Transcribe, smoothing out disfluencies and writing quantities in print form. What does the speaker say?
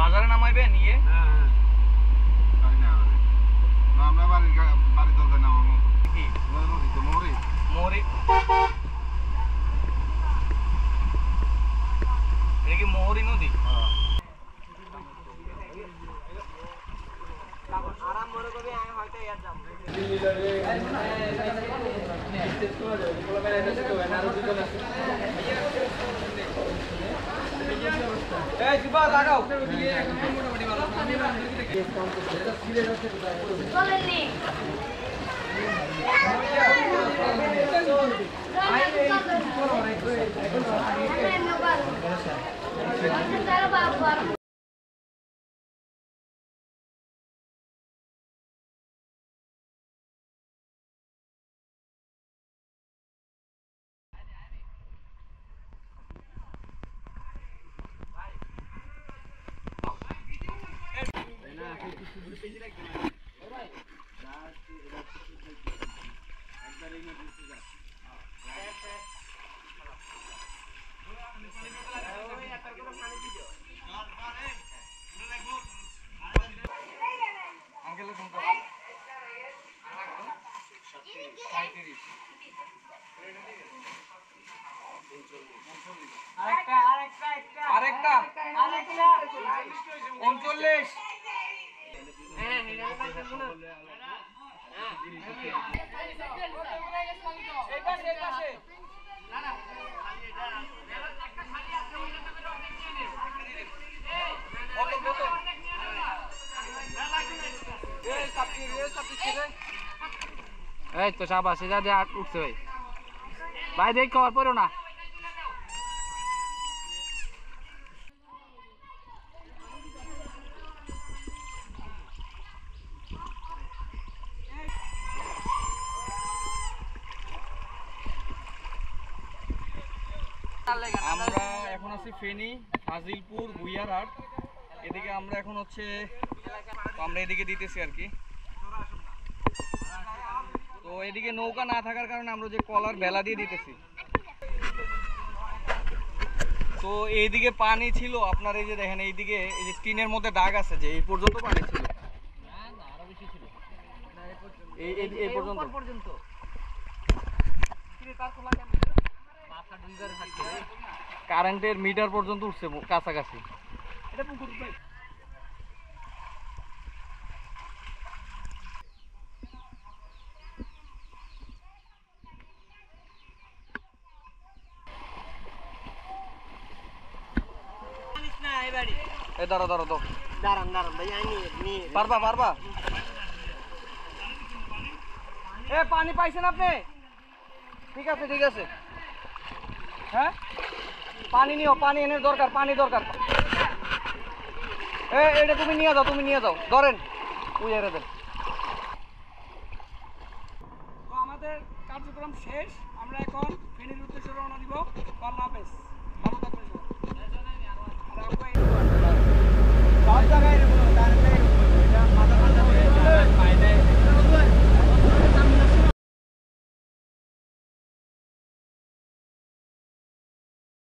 বাজারে নামাইবে নিয়ে? হ্যাঁ না আমরা বাড়ি দরকার নামাবো কি মোহরি মোহরি এটা কি মোহরি নদী? আরাম মনে করবি আমি হয়তো ইয়ার যাবো এই দিবা লাগাও বলেননি আরেকটা 39 এই তো সাবাস এটা দিয়ে উঠছে ভাই ভাই দেখ খাবার পড়ো না আমরা এখন আছি ফেনী ফাজিলপুর গুইয়ারহাট এদিকে আমরা এখন হচ্ছে আমরা এদিকে দিতেছি আর কি তো এদিকে নৌকা না থাকার কারণে আমরা যে কলার ভেলা দিয়ে দিতেছি তো এইদিকে পানি ছিল আপনার এই যে দেখেন এইদিকে এই যে টিনের মধ্যে দাগ আছে যে এই পর্যন্ত পানি ছিল এই পর্যন্ত কারেন্টের মিটার পর্যন্ত উঠছে কাছাকাছি এটা পুকুর ভাই এই দাঁড়া দাঁড়ান ভাই আমি পারবা এ পানি পাইছেন আপনি? ঠিক আছে হ্যাঁ পানি নিও পানি এনে দরকার পানি দরকার এটা তুমি নিয়ে যাও ধরেন উইয়ারে দেন তো আমাদের কার্যক্রম শেষ আমরা এখন ফেনীর উদ্দেশ্যে রওনা দিব আল্লাহ হাফেজ ভালো থাকবেন